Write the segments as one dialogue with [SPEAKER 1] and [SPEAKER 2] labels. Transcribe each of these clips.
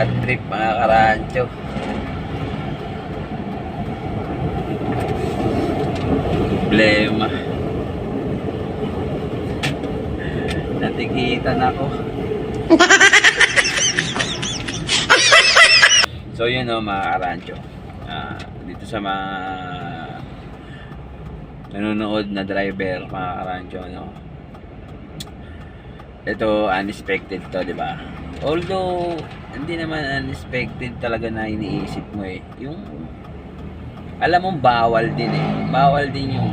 [SPEAKER 1] bad trip mga karancho. Problema. Natikitan ako. So yun o mga karancho. Dito sa mga nanonood na driver mga karancho, no? Ito unexpected to, di ba? Although hindi naman unexpected talaga na iniisip mo eh. Yung alam mong bawal din eh. Bawal din yung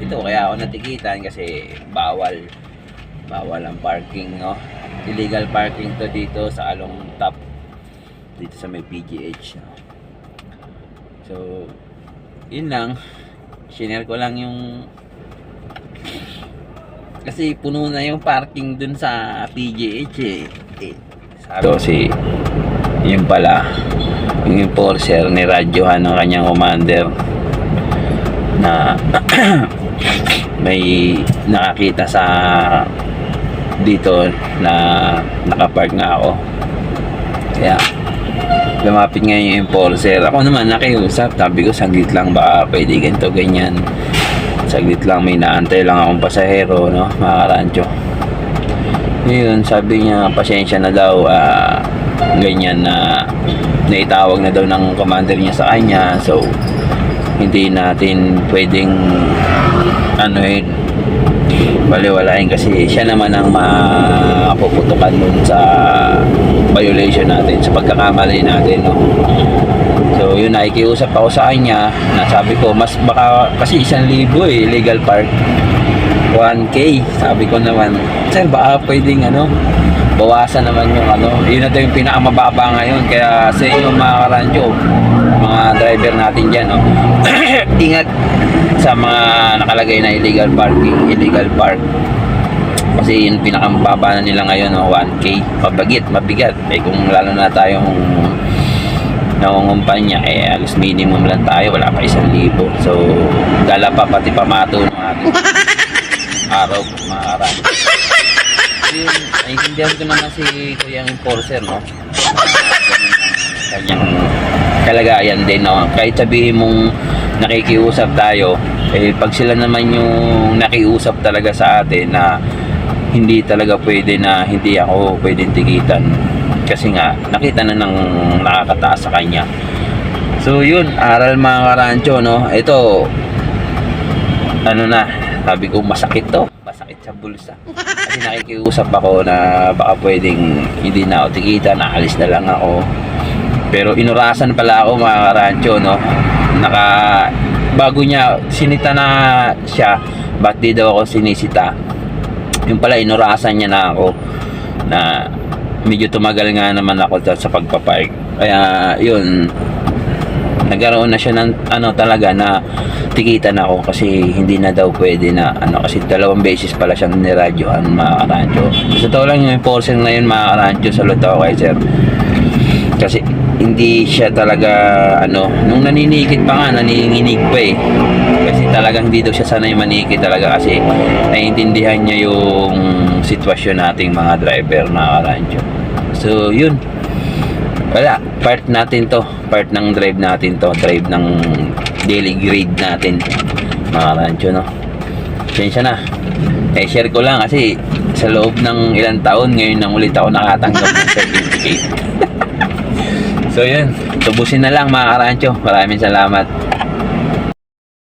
[SPEAKER 1] ito, kaya ako natikitan kasi bawal ang parking, no? Illegal parking to dito sa Along Top, dito sa may PGH, no? So yun lang, shinare ko lang yung kasi puno na yung parking dun sa PGH eh. Sabi ko si yun pala yung enforcer ni radyohan ng kanyang commander na may nakakita sa dito na nakapark nga ako, kaya lumapit nga yung enforcer. Ako naman nakiusap, sabi ko saglit lang, baka pwede ganito ganyan, saglit lang, may naantay lang akong pasahero, no mga karancho. Yun, sabi niya pasensya na daw, ganyan na naitawag na daw ng commander niya sa kanya, so hindi natin pwedeng baliwalain kasi siya naman ang mapuputukan dun sa violation natin, sa pagkakamali natin, no? So yun, nakikiusap ako sa kanya na sabi ko mas baka kasi 1,000 illegal park, 1K, sabi ko naman sir baka pwedeng bawasan naman yung yun na daw yung pinakamababa ngayon. Kaya sa inyo mga karancho, mga driver natin dyan, no? Ingat sa mga nakalagay na illegal parking, illegal park, kasi yun pinakamababa na nila ngayon, no? 1K, mabigat eh, kung lalo na tayong nangungumpanya eh, alas minimum lang tayo, wala pa 1,000. So dala pa pati pamato ng ating araw mga karancho. Yun, naiintindihan ko naman si Kuyang Enforcer, no? Kanyang kalagayan din, no? Kahit sabihin mong nakikiusap tayo, eh pag sila naman yung nakiusap talaga sa atin na hindi talaga pwede, na hindi ako pwedeng tikitan kasi nga nakita na ng nakakataas sa kanya. So yun, aral mga karancho, no? Ito sabi ko masakit to, masakit sa bulsa kasi nakikiusap ako na baka pwedeng hindi na ako tikitan, naalis na lang ako, pero inurasan pala ako mga karancho, no? Bago niya sinita na siya, ba't di daw ako sinisita, yung pala inurasan niya na ako, na medyo tumagal nga naman ako sa pagpapark. Kaya yun, nagkaroon na siya ng talaga na tikitan ako kasi hindi na daw pwede na kasi 2 beses pala siyang niradyohan mga karancho. Sa totoo lang yung enforcer na yun mga karancho, salute ako kay sir kasi hindi siya talaga nung naninigit pa nga, naninginig pa eh, kasi talagang hindi daw siya sanay manikit talaga kasi naiintindihan niya yung sitwasyon nating mga driver na karancho. So yun, wala, part natin to, part ng drive natin to, drive ng daily grade natin mga karancho, no? Pasensya na, share ko lang kasi sa loob ng ilang taon ngayon nang ulit ako nakatanggap ng certificate. So yun, tubusin na lang mga karancho. Maraming salamat.